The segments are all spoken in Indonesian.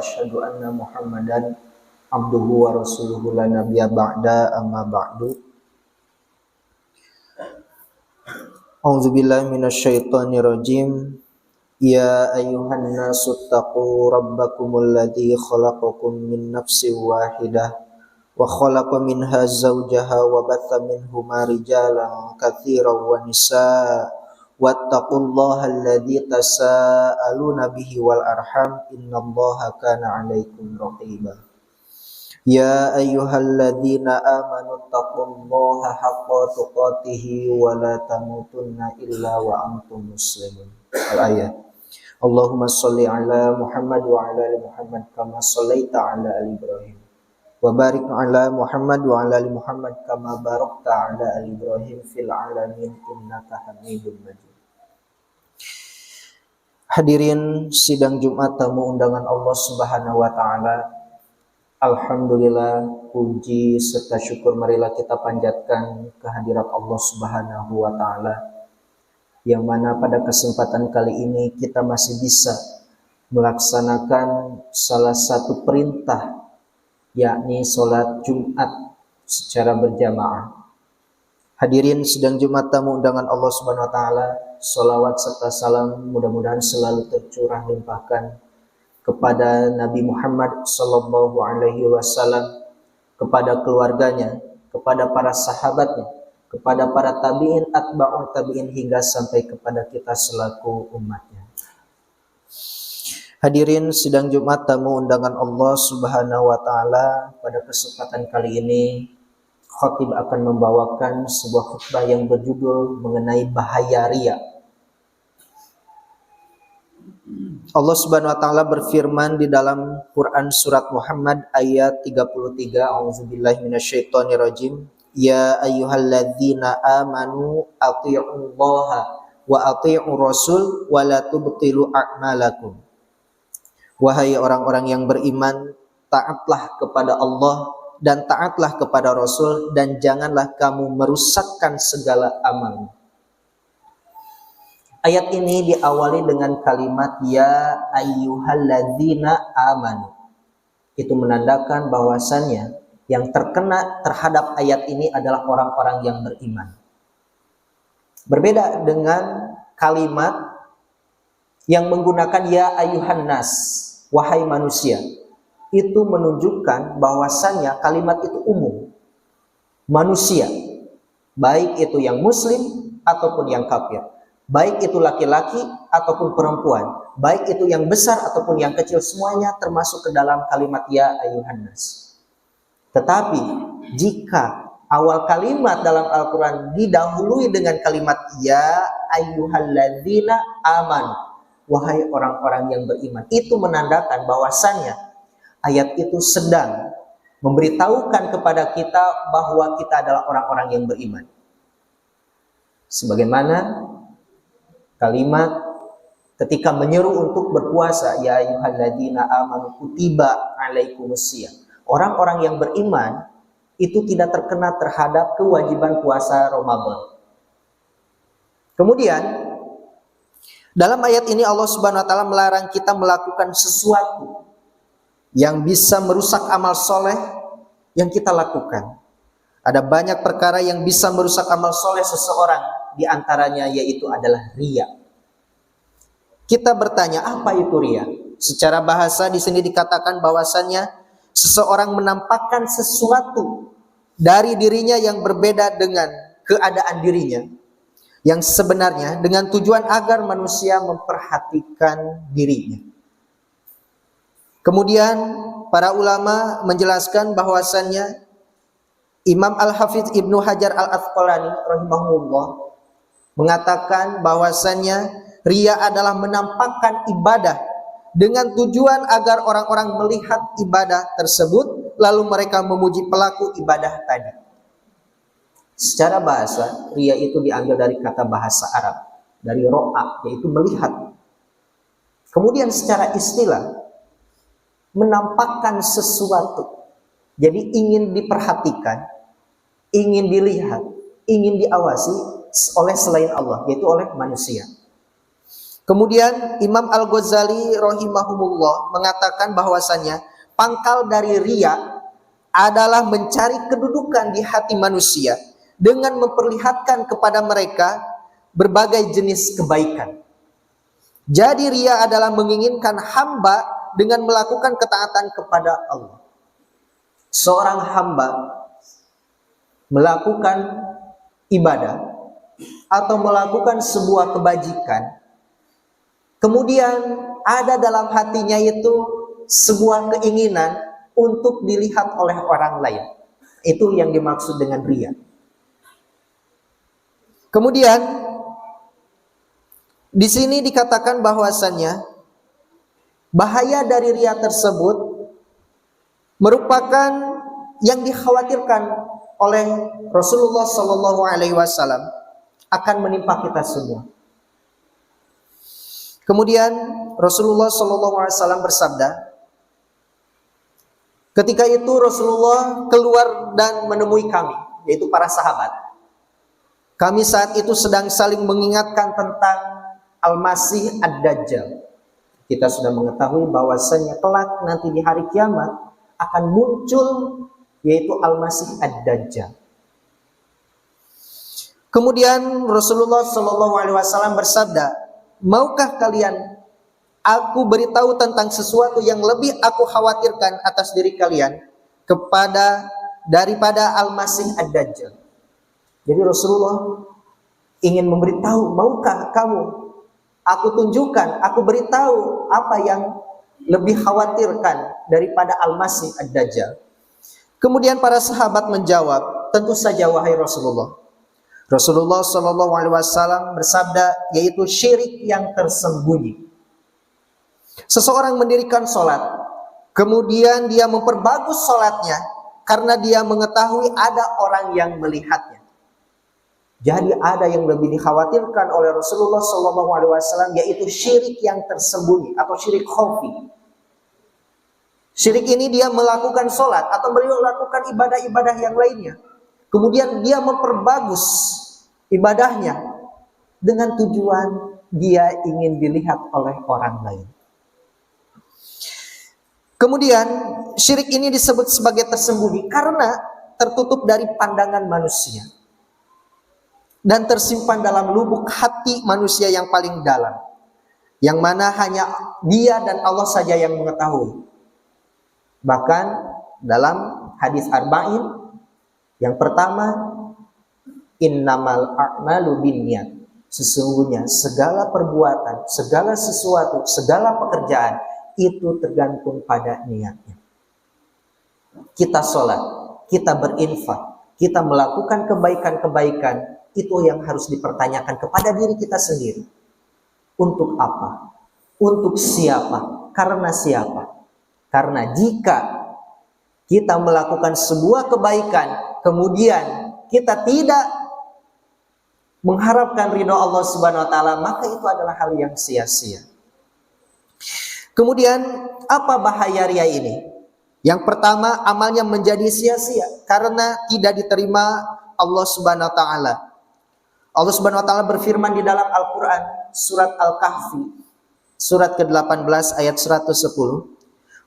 asyhadu anna Muhammadan abduhu wa rasuluhu la nabiyya ba'da amma ba'du. A'udzubillahi minasyaitonir rajim. Ya ayyuhan nasu taqu rabbakumul ladzi khalaqakum min nafsin wahidah wa khalaqa minha zawjaha wa batha minhuma rijalan katsiran wa nisaa wattaqullaha alladzi tasaaluna bihi wal arham innallaha kana 'alaikum raqiba. Ya ayyuhalladzina amanu taqullaha haqqa tuqatih wa la tamutunna illa wa antum muslimun. Al-ayat. Allahumma shalli ala Muhammad wa ala ali Muhammad kama shallaita ala ali Ibrahim. Wa barik ala Muhammad wa ala ali Muhammad kama barakta ala ali Ibrahim fil alamin innaka Hamidum Majid. Hadirin sidang Jumat tamu undangan Allah Subhanahu wa taala. Alhamdulillah, puji serta syukur marilah kita panjatkan kehadirat Allah Subhanahu wa taala, yang mana pada kesempatan kali ini kita masih bisa melaksanakan salah satu perintah, yakni sholat Jumat secara berjamaah. Hadirin sidang Jumat tamu undangan Allah Subhanahu wa taala, sholawat serta salam mudah-mudahan selalu tercurah limpahkan kepada Nabi Muhammad sallallahu alaihi wasallam, kepada keluarganya, kepada para sahabatnya, kepada para tabi'in, atba'ut tabi'in, hingga sampai kepada kita selaku umatnya. Hadirin sidang Jumat tamu undangan Allah Subhanahu wa taala, pada kesempatan kali ini khatib akan membawakan sebuah khutbah yang berjudul mengenai bahaya riya. Allah Subhanahu wa taala berfirman di dalam Quran surat Muhammad ayat 33, A'udzubillahi minasyaitonir rajim. Ya ayyuhalladzina amanu athi'ullaha wa athi'ur rasul wa la tubtilu a'malakum. Wahai orang-orang yang beriman, taatlah kepada Allah dan taatlah kepada Rasul, dan janganlah kamu merusakkan segala amalmu. Ayat ini diawali dengan kalimat ya ayyuhalladzina amanu. Itu menandakan bahwasannya yang terkena terhadap ayat ini adalah orang-orang yang beriman. Berbeda dengan kalimat yang menggunakan ya ayyuhan nas, wahai manusia. Itu menunjukkan bahwasannya kalimat itu umum. Manusia, baik itu yang muslim ataupun yang kafir. Baik itu laki-laki ataupun perempuan, baik itu yang besar ataupun yang kecil, semuanya termasuk ke dalam kalimat ya ayyuhan nas. Tetapi jika awal kalimat dalam Al-Quran didahului dengan kalimat ya ayyuhalladzina amanu, wahai orang-orang yang beriman, itu menandakan bahwasannya ayat itu sedang memberitahukan kepada kita bahwa kita adalah orang-orang yang beriman. Sebagaimana kalimat ketika menyeru untuk berpuasa, ya ayyuhalladzina amanu kutiba alaikumusiyam. Orang-orang yang beriman itu tidak terkena terhadap kewajiban puasa Ramadan. Kemudian dalam ayat ini Allah Subhanahu wa taala melarang kita melakukan sesuatu yang bisa merusak amal soleh yang kita lakukan. Ada banyak perkara yang bisa merusak amal soleh seseorang, di antaranya yaitu adalah riya. Kita bertanya, apa itu riya? Secara bahasa di sini dikatakan bahwasannya seseorang menampakkan sesuatu dari dirinya yang berbeda dengan keadaan dirinya, yang sebenarnya dengan tujuan agar manusia memperhatikan dirinya. Kemudian para ulama menjelaskan bahwasannya Imam Al-Hafidz Ibnu Hajar Al-Asqalani rahimahullah mengatakan bahwasannya riya adalah menampakkan ibadah dengan tujuan agar orang-orang melihat ibadah tersebut lalu mereka memuji pelaku ibadah tadi. Secara bahasa, riya itu diambil dari kata bahasa Arab, dari ro'a, yaitu melihat. Kemudian secara istilah, menampakkan sesuatu. Jadi ingin diperhatikan, ingin dilihat, ingin diawasi oleh selain Allah, yaitu oleh manusia. Kemudian Imam Al-Ghazali rahimahumullah mengatakan bahwasannya pangkal dari riya adalah mencari kedudukan di hati manusia dengan memperlihatkan kepada mereka berbagai jenis kebaikan. Jadi riya adalah menginginkan hamba dengan melakukan ketaatan kepada Allah. Seorang hamba melakukan ibadah atau melakukan sebuah kebajikan, kemudian ada dalam hatinya itu sebuah keinginan untuk dilihat oleh orang lain. Itu yang dimaksud dengan riya. Kemudian di sini dikatakan bahwasannya bahaya dari riya tersebut merupakan yang dikhawatirkan oleh Rasulullah Sallallahu Alaihi Wasallam akan menimpa kita semua. Kemudian Rasulullah Sallallahu Alaihi Wasallam bersabda, ketika itu Rasulullah keluar dan menemui kami, yaitu para sahabat. Kami saat itu sedang saling mengingatkan tentang Al-Masih Ad-Dajjal. Kita sudah mengetahui bahwasanya kelak nanti di hari kiamat akan muncul yaitu Al-Masih Ad-Dajjal. Kemudian Rasulullah Shallallahu Alaihi Wasallam bersabda, maukah kalian aku beritahu tentang sesuatu yang lebih aku khawatirkan atas diri kalian daripada Al-Masih Ad-Dajjal. Jadi Rasulullah ingin memberitahu, maukah kamu aku tunjukkan, aku beritahu apa yang lebih khawatirkan daripada Al-Masih Ad-Dajjal. Kemudian para sahabat menjawab, tentu saja wahai Rasulullah. Rasulullah Shallallahu Alaihi Wasallam bersabda, yaitu syirik yang tersembunyi. Seseorang mendirikan sholat, kemudian dia memperbagus sholatnya karena dia mengetahui ada orang yang melihatnya. Jadi ada yang lebih dikhawatirkan oleh Rasulullah Shallallahu Alaihi Wasallam, yaitu syirik yang tersembunyi atau syirik khafi. Syirik ini dia melakukan sholat atau melakukan ibadah-ibadah yang lainnya. Kemudian dia memperbagus ibadahnya dengan tujuan dia ingin dilihat oleh orang lain. Kemudian syirik ini disebut sebagai tersembunyi karena tertutup dari pandangan manusia dan tersimpan dalam lubuk hati manusia yang paling dalam, yang mana hanya dia dan Allah saja yang mengetahui. Bahkan dalam hadis arba'in yang pertama, innamal a'malu binniyat, sesungguhnya segala perbuatan, segala sesuatu, segala pekerjaan itu tergantung pada niatnya. Kita sholat, kita berinfak, kita melakukan kebaikan-kebaikan, itu yang harus dipertanyakan kepada diri kita sendiri. Untuk apa? Untuk siapa? Karena siapa? Karena jika kita melakukan sebuah kebaikan, kemudian kita tidak mengharapkan ridho Allah Subhanahu wa taala, maka itu adalah hal yang sia-sia. Kemudian apa bahaya riya ini? Yang pertama, amalnya menjadi sia-sia karena tidak diterima Allah Subhanahu wa taala. Allah Subhanahu wa taala berfirman di dalam Al-Qur'an surat Al-Kahfi surat ke-18 ayat 110.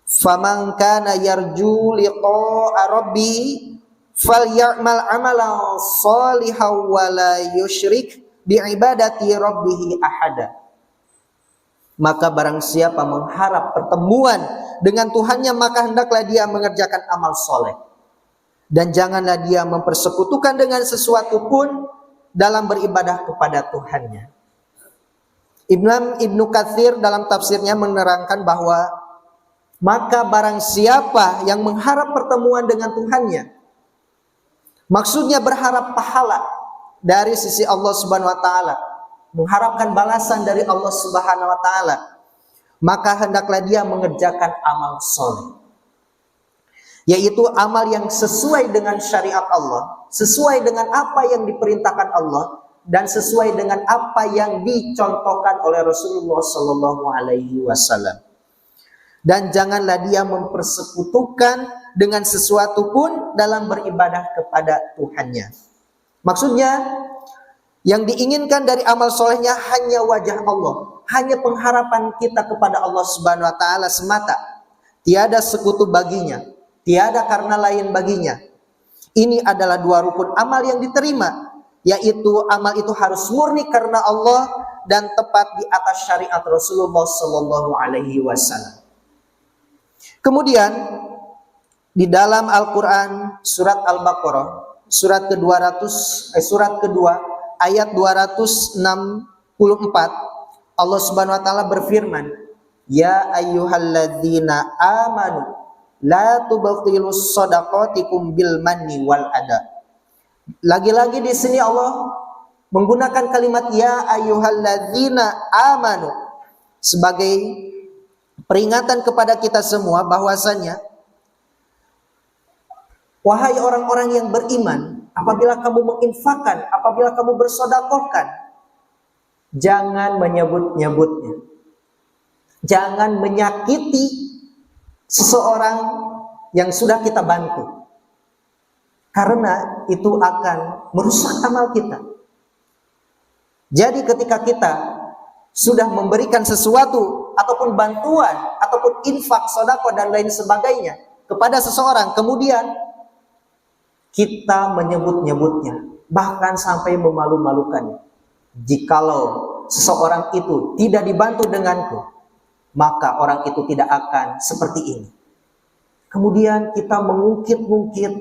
Faman kana yarju liqa'a rabbi faly'amal 'amalan shalihan wa la yusyrik bi'ibadati rabbih ahada. Maka barang siapa mengharap pertemuan dengan Tuhannya, maka hendaklah dia mengerjakan amal soleh, dan janganlah dia mempersekutukan dengan sesuatu pun dalam beribadah kepada Tuhannya. Ibnu Katsir dalam tafsirnya menerangkan bahwa maka barang siapa yang mengharap pertemuan dengan Tuhannya, maksudnya berharap pahala dari sisi Allah Subhanahu wa taala, mengharapkan balasan dari Allah Subhanahu wa taala, maka hendaklah dia mengerjakan amal soleh, yaitu amal yang sesuai dengan syariat Allah, sesuai dengan apa yang diperintahkan Allah, dan sesuai dengan apa yang dicontohkan oleh Rasulullah Sallallahu Alaihi Wasallam. Dan janganlah dia mempersekutukan dengan sesuatu pun dalam beribadah kepada Tuhannya. Maksudnya, Yang diinginkan dari amal solehnya hanya wajah Allah, hanya pengharapan kita kepada Allah Subhanahu wa taala semata. Tiada sekutu baginya, tiada karena lain baginya. Ini adalah dua rukun amal yang diterima, yaitu amal itu harus murni karena Allah dan tepat di atas syariat Rasulullah sallallahu alaihi wasallam. Kemudian di dalam Al-Qur'an surat Al-Baqarah surat kedua ayat 264 Allah Subhanahu wa taala berfirman, "Ya ayyuhalladzina amanu la tubtilus shadaqatikum bil manni wal adha." Lagi-lagi di sini Allah menggunakan kalimat ya ayyuhalladzina amanu sebagai peringatan kepada kita semua bahwasanya wahai orang-orang yang beriman, apabila kamu menginfakkan, apabila kamu bersedekahkan, jangan menyebut-nyebutnya. Jangan menyakiti seseorang yang sudah kita bantu. Karena itu akan merusak amal kita. Jadi ketika kita sudah memberikan sesuatu ataupun bantuan ataupun infak, sedekah dan lain sebagainya kepada seseorang, kemudian kita menyebut-nyebutnya, bahkan sampai memalu-malukannya. Jikalau seseorang itu tidak dibantu denganku, maka orang itu tidak akan seperti ini. Kemudian kita mengungkit-ungkit,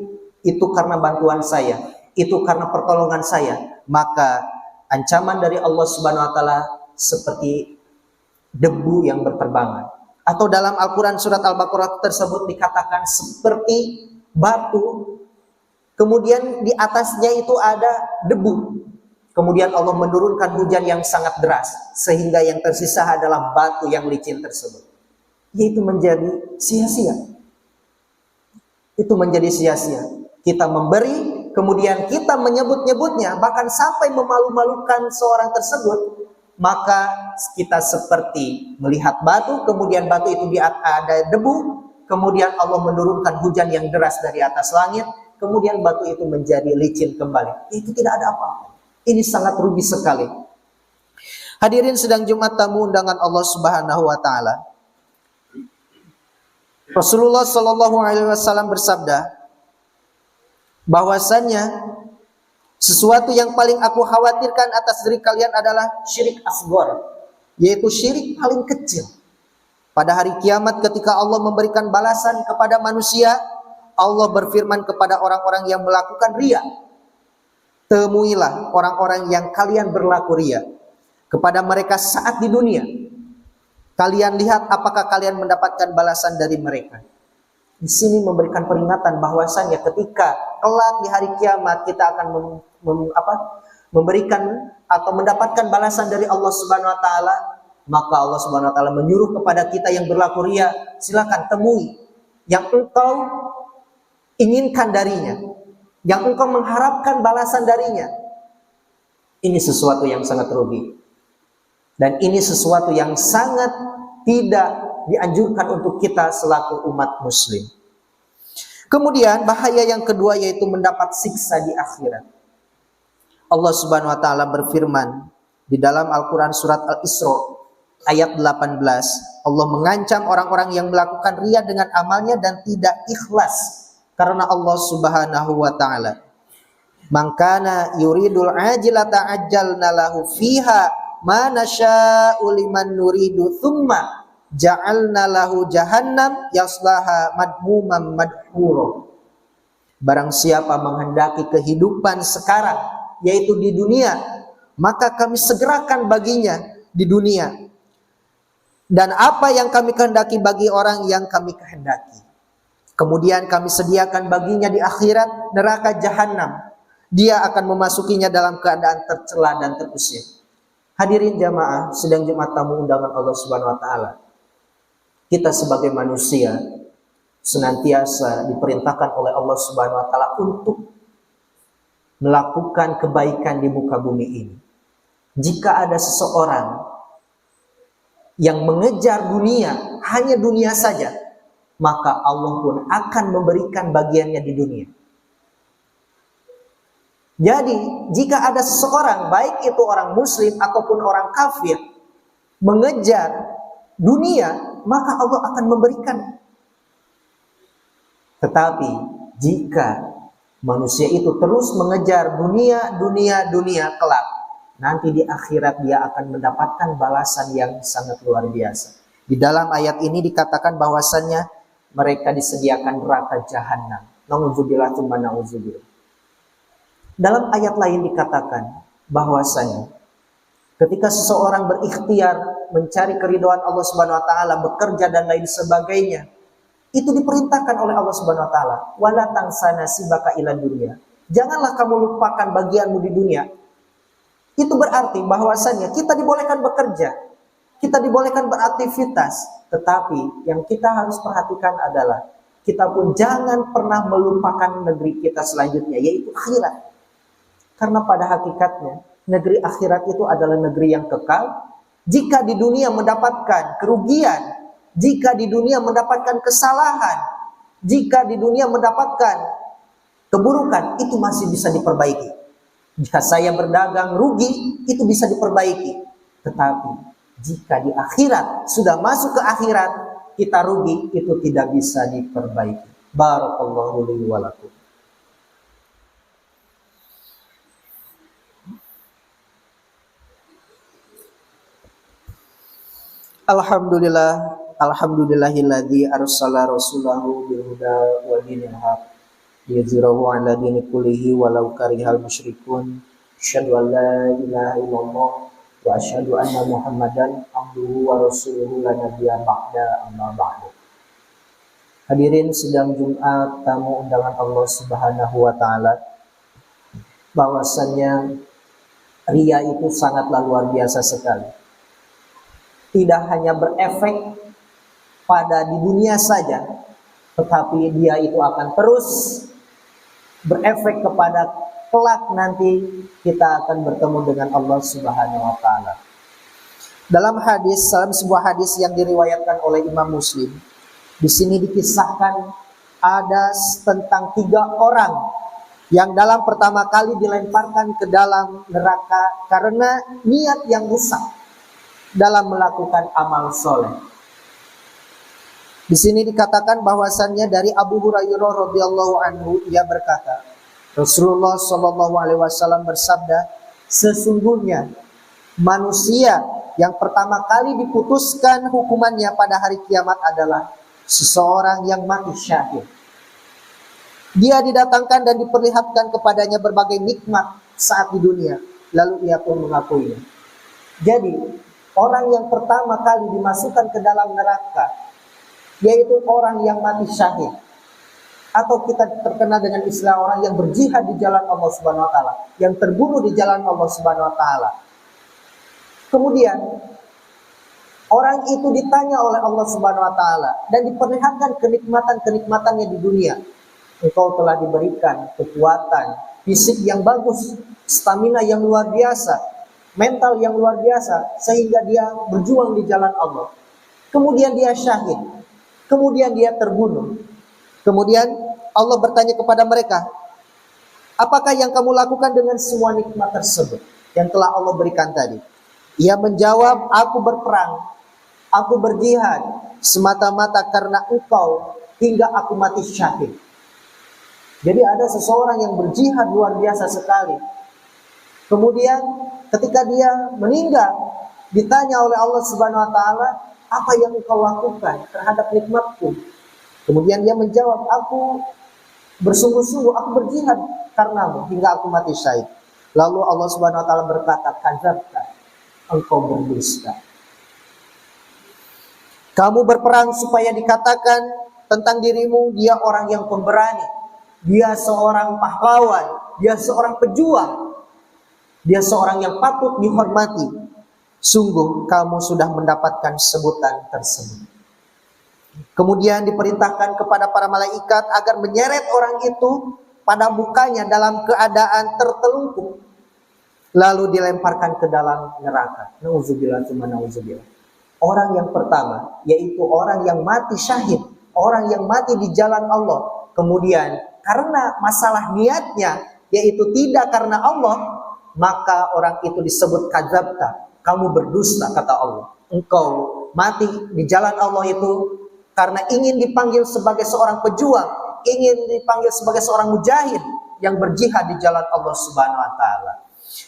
itu karena bantuan saya, itu karena pertolongan saya, maka ancaman dari Allah Subhanahu wa taala seperti debu yang berterbangan. Atau dalam Al-Quran surat Al-Baqarah tersebut dikatakan seperti batu, kemudian di atasnya itu ada debu. Kemudian Allah menurunkan hujan yang sangat deras, sehingga yang tersisa adalah batu yang licin tersebut. Yaitu menjadi sia-sia. Itu menjadi sia-sia. Kita memberi, kemudian kita menyebut-nyebutnya, bahkan sampai memalu-malukan seorang tersebut, maka kita seperti melihat batu, kemudian batu itu ada debu, kemudian Allah menurunkan hujan yang deras dari atas langit, kemudian batu itu menjadi licin kembali. Itu tidak ada apa-apa. Ini sangat rugi sekali. Hadirin sedang Jumat tamu undangan Allah Subhanahu wa taala. Rasulullah sallallahu alaihi wasallam bersabda bahwasanya sesuatu yang paling aku khawatirkan atas diri kalian adalah syirik asghar, yaitu syirik paling kecil. Pada hari kiamat ketika Allah memberikan balasan kepada manusia, Allah berfirman kepada orang-orang yang melakukan riya, temuilah orang-orang yang kalian berlaku riya kepada mereka saat di dunia. Kalian lihat apakah kalian mendapatkan balasan dari mereka. Di sini memberikan peringatan bahwasanya ketika kelak di hari kiamat kita akan memberikan atau mendapatkan balasan dari Allah Subhanahu wa taala, maka Allah Subhanahu wa taala menyuruh kepada kita yang berlaku riya, silakan temui yang engkau inginkan darinya, yang engkau mengharapkan balasan darinya. Ini sesuatu yang sangat rugi. Dan ini sesuatu yang sangat tidak dianjurkan untuk kita selaku umat muslim. Kemudian bahaya yang kedua yaitu mendapat siksa di akhirat. Allah Subhanahu wa taala berfirman di dalam Al-Qur'an surat Al-Isra ayat 18, Allah mengancam orang-orang yang melakukan riya dengan amalnya dan tidak ikhlas karena Allah Subhanahu wa taala. Man kana yuridul ajilata ajjalna lahu fiha ma nasya'u liman nuridu tsumma ja'alna lahu jahannam yaslaha madmuman madhura. Barang siapa menghendaki kehidupan sekarang, yaitu di dunia, maka kami segerakan baginya di dunia. Dan apa yang kami kehendaki bagi orang yang kami kehendaki. Kemudian kami sediakan baginya di akhirat neraka jahanam. Dia akan memasukinya dalam keadaan tercela dan terusir. Hadirin jamaah sedang Jumat tamu undangan Allah Subhanahu wa taala. Kita sebagai manusia senantiasa diperintahkan oleh Allah Subhanahu wa taala untuk melakukan kebaikan di muka bumi ini. Jika ada seseorang yang mengejar dunia, hanya dunia saja, maka Allah pun akan memberikan bagiannya di dunia. Jadi, jika ada seseorang, baik itu orang muslim ataupun orang kafir, mengejar dunia, maka Allah akan memberikan. Tetapi, jika manusia itu terus mengejar dunia kelak, nanti di akhirat dia akan mendapatkan balasan yang sangat luar biasa. Di dalam ayat ini dikatakan bahwasannya mereka disediakan neraka jahanam. Na'udzubillah tsumma na'udzubillah. Dalam ayat lain dikatakan bahwasanya ketika seseorang berikhtiar mencari keridhaan Allah Subhanahu wa taala, bekerja dan lain sebagainya, itu diperintahkan oleh Allah Subhanahu wa taala, wala tansa nasibaka ila dunya. Janganlah kamu lupakan bagianmu di dunia. Itu berarti bahwasanya kita dibolehkan bekerja, kita dibolehkan beraktivitas, tetapi yang kita harus perhatikan adalah kita pun jangan pernah melupakan negeri kita selanjutnya, yaitu akhirat. Karena pada hakikatnya negeri akhirat itu adalah negeri yang kekal. Jika di dunia mendapatkan kerugian, jika di dunia mendapatkan kesalahan, jika di dunia mendapatkan keburukan, itu masih bisa diperbaiki. Jika saya berdagang rugi, itu bisa diperbaiki. Tetapi jika di akhirat, sudah masuk ke akhirat, kita rugi, itu tidak bisa diperbaiki. Barakallahu li wa lakum. Alhamdulillah, alhamdulillahilladzi arsala rasulahu bil huda wa dinil haq liyuzhirahu 'ala dini kullihi walau karihal musyrikun. Asyhadu an la ilaha illallah wa asyhadu anna Muhammadan abduhu wa rasuluhu la nabiyya ba'da amma ba'du. Hadirin sidang Jumat tamu undangan Allah Subhanahu wa taala, bahwasannya ria itu sangatlah luar biasa sekali. Tidak hanya berefek pada di dunia saja, tetapi dia itu akan terus berefek kepada kelak nanti kita akan bertemu dengan Allah Subhanahu wa taala. Dalam sebuah hadis yang diriwayatkan oleh Imam Muslim, di sini dikisahkan ada tentang 3 orang yang dalam pertama kali dilemparkan ke dalam neraka karena niat yang rusak dalam melakukan amal soleh. Di sini dikatakan bahwasannya dari Abu Hurairah radhiyallahu anhu, ia berkata, Rasulullah Shallallahu alaihi wasallam bersabda, sesungguhnya manusia yang pertama kali diputuskan hukumannya pada hari kiamat adalah seseorang yang mati syahid. Dia didatangkan dan diperlihatkan kepadanya berbagai nikmat saat di dunia, lalu ia pun mengakuinya. Jadi orang yang pertama kali dimasukkan ke dalam neraka, yaitu orang yang mati syahid, atau kita terkenal dengan istilah orang yang berjihad di jalan Allah Subhanahu wa taala, yang terbunuh di jalan Allah Subhanahu wa taala. Kemudian orang itu ditanya oleh Allah Subhanahu wa taala dan diperlihatkan kenikmatan-kenikmatannya di dunia. Engkau telah diberikan kekuatan fisik yang bagus, stamina yang luar biasa, mental yang luar biasa, sehingga dia berjuang di jalan Allah. Kemudian dia syahid, kemudian dia terbunuh. Kemudian Allah bertanya kepada mereka, apakah yang kamu lakukan dengan semua nikmat tersebut yang telah Allah berikan tadi? Ia menjawab, aku berperang, aku berjihad semata-mata karena engkau hingga aku mati syahid. Jadi ada seseorang yang berjihad luar biasa sekali. Kemudian ketika dia meninggal, ditanya oleh Allah Subhanahu wa taala, apa yang engkau lakukan terhadap nikmatku? Kemudian dia menjawab, aku bersungguh-sungguh, aku berjihad karenamu hingga aku mati syahid. Lalu Allah Subhanahu wa taala berkata, kadzabta, engkau berdusta. Kamu berperang supaya dikatakan tentang dirimu, dia orang yang pemberani, dia seorang pahlawan, dia seorang pejuang, dia seorang yang patut dihormati. Sungguh kamu sudah mendapatkan sebutan tersebut. Kemudian diperintahkan kepada para malaikat agar menyeret orang itu pada mukanya dalam keadaan tertelungkup, lalu dilemparkan ke dalam neraka. Nauzubillah tsumma nauzubillah. Orang yang pertama yaitu orang yang mati syahid, orang yang mati di jalan Allah. Kemudian karena masalah niatnya yaitu tidak karena Allah, maka orang itu disebut kadzabta, kamu berdusta kata Allah. Engkau mati di jalan Allah itu karena ingin dipanggil sebagai seorang pejuang, ingin dipanggil sebagai seorang mujahid yang berjihad di jalan Allah Subhanahu wa taala.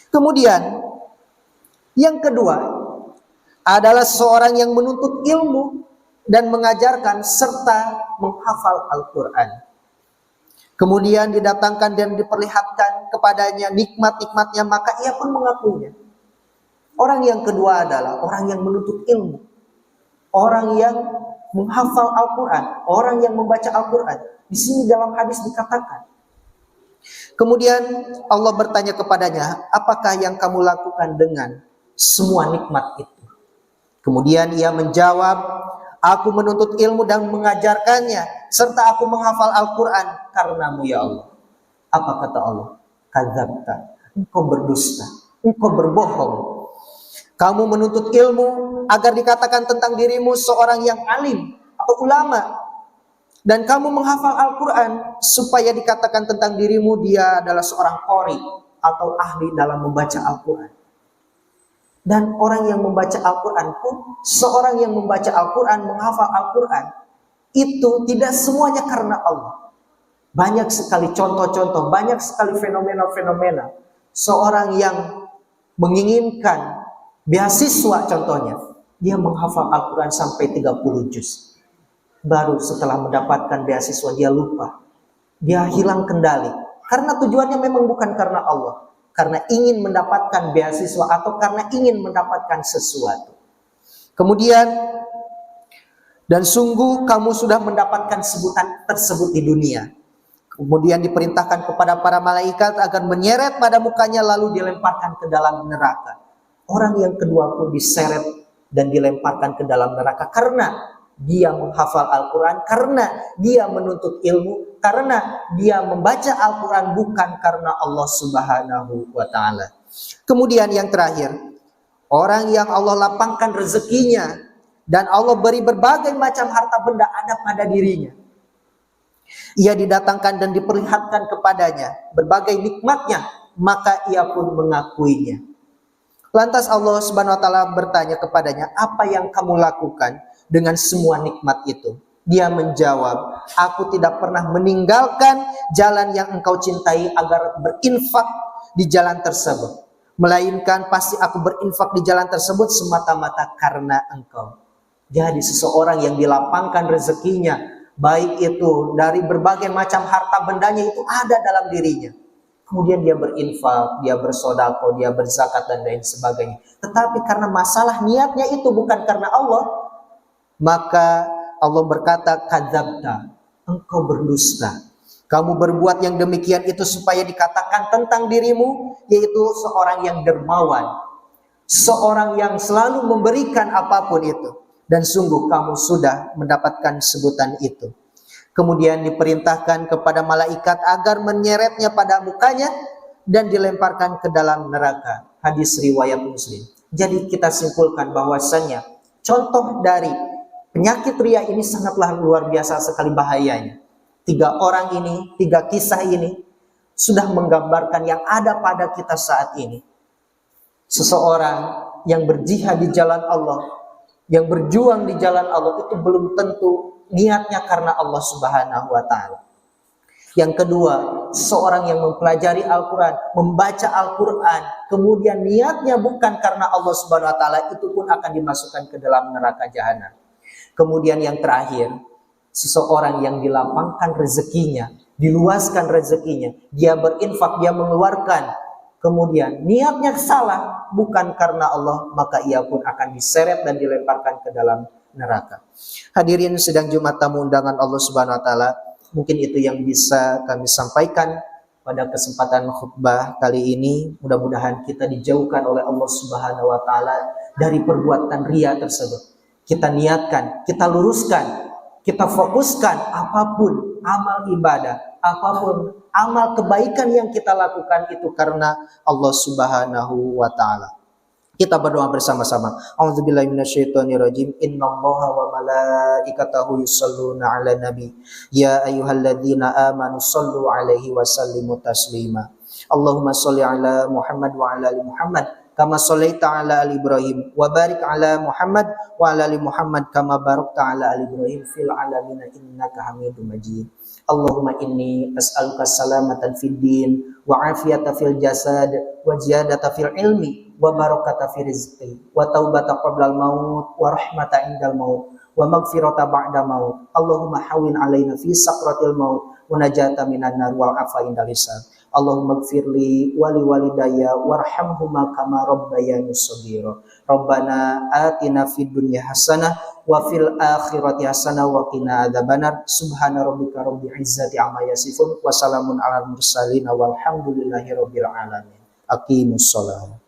Kemudian yang kedua adalah seorang yang menuntut ilmu dan mengajarkan serta menghafal Al-Quran. Kemudian didatangkan dan diperlihatkan kepadanya nikmat-nikmatnya, maka ia pun mengakuinya. Orang yang kedua adalah orang yang menuntut ilmu, orang yang menghafal Al-Quran, orang yang membaca Al-Quran. Di sini dalam hadis dikatakan. Kemudian Allah bertanya kepadanya, apakah yang kamu lakukan dengan semua nikmat itu? Kemudian ia menjawab, aku menuntut ilmu dan mengajarkannya, serta aku menghafal Al-Quran karenamu ya Allah. Apa kata Allah? Kadzabta, engkau berdusta, engkau berbohong. Kamu menuntut ilmu agar dikatakan tentang dirimu seorang yang alim atau ulama. Dan kamu menghafal Al-Quran supaya dikatakan tentang dirimu dia adalah seorang qori atau ahli dalam membaca Al-Quran. Dan orang yang membaca Al-Quran pun, seorang yang membaca Al-Quran, menghafal Al-Quran, itu tidak semuanya karena Allah. Banyak sekali contoh-contoh, banyak sekali fenomena-fenomena. Seorang yang menginginkan beasiswa contohnya, dia menghafal Al-Quran sampai 30 juz. Baru setelah mendapatkan beasiswa dia lupa. Dia hilang kendali. Karena tujuannya memang bukan karena Allah. Karena ingin mendapatkan beasiswa atau karena ingin mendapatkan sesuatu. Kemudian, dan sungguh kamu sudah mendapatkan sebutan tersebut di dunia. Kemudian diperintahkan kepada para malaikat agar menyeret pada mukanya lalu dilemparkan ke dalam neraka. Orang yang kedua pun diseret dan dilemparkan ke dalam neraka karena dia menghafal Al-Quran, karena dia menuntut ilmu, karena dia membaca Al-Quran bukan karena Allah Subhanahu wa ta'ala. Kemudian yang terakhir, orang yang Allah lapangkan rezekinya dan Allah beri berbagai macam harta benda ada pada dirinya. Ia didatangkan dan diperlihatkan kepadanya berbagai nikmatnya, maka ia pun mengakuinya. Lantas Allah Subhanahu wa ta'ala bertanya kepadanya, apa yang kamu lakukan dengan semua nikmat itu? Dia menjawab, aku tidak pernah meninggalkan jalan yang engkau cintai agar berinfak di jalan tersebut. Melainkan pasti aku berinfak di jalan tersebut semata-mata karena engkau. Jadi seseorang yang dilapangkan rezekinya, baik itu dari berbagai macam harta bendanya itu ada dalam dirinya. Kemudian dia berinfak, dia bersedekah, dia berzakat dan lain sebagainya. Tetapi karena masalah niatnya itu bukan karena Allah, maka Allah berkata, kadzabta, engkau berdusta. Kamu berbuat yang demikian itu supaya dikatakan tentang dirimu, yaitu seorang yang dermawan, seorang yang selalu memberikan apapun itu. Dan sungguh kamu sudah mendapatkan sebutan itu. Kemudian diperintahkan kepada malaikat agar menyeretnya pada mukanya dan dilemparkan ke dalam neraka. Hadis riwayat Muslim. Jadi kita simpulkan bahwasanya contoh dari penyakit riya ini sangatlah luar biasa sekali bahayanya. 3 orang ini, 3 kisah ini sudah menggambarkan yang ada pada kita saat ini. Seseorang yang berjihad di jalan Allah, yang berjuang di jalan Allah itu belum tentu niatnya karena Allah Subhanahu wa ta'ala. Yang kedua, seorang yang mempelajari Al-Quran, membaca Al-Quran, kemudian niatnya bukan karena Allah Subhanahu wa ta'ala, itu pun akan dimasukkan ke dalam neraka jahanam. Kemudian yang terakhir, seseorang yang dilapangkan rezekinya, diluaskan rezekinya, dia berinfak, dia mengeluarkan, kemudian niatnya salah, bukan karena Allah, maka ia pun akan diseret dan dilemparkan ke dalam neraka. Hadirin sedang Jumat tamu undangan Allah Subhanahu wa ta'ala, mungkin itu yang bisa kami sampaikan pada kesempatan khutbah kali ini. Mudah-mudahan kita dijauhkan oleh Allah Subhanahu wa ta'ala dari perbuatan riya tersebut. Kita niatkan, kita luruskan, kita fokuskan apapun amal ibadah, apapun amal kebaikan yang kita lakukan itu karena Allah Subhanahu wa ta'ala. Kita berdoa bersama-sama. A'udzubillahi minasyaitonirrajim. Innallaha wa malaikatahu yusholluna 'alan nabi. Ya ayyuhalladzina amanu shallu 'alaihi wa sallimu taslima. Allahumma sholli ala Muhammad wa ala ali Muhammad kama shallaita ala ali Ibrahim wa barik ala Muhammad wa ala ali Muhammad kama barakta ala ali Ibrahim fil alamin innaka Hamidum Majid. Allahumma inni as'aluka salamatan fid din wa afiyata fil jasad wa ziyadata fil ilmi wa barakata fil rizqi wa taubata qabla al maut wa rahmata indal maut wa maghfirata ba'da maut. Allahumma hawin alaina fi sakratil maut wa najata minan nar wal afa indal hisab. Allahumma gfirli wali walidayya warhamhuma kama rabbayani shaghira. Rabbana atina fid dunya hasanah wa fil akhirati hasanah wa qina adzabannar. Subhana rabbika rabbil izzati amma yasifun wa salamun alal mursalin walhamdulillahi rabbil alamin. Aqimus shalah.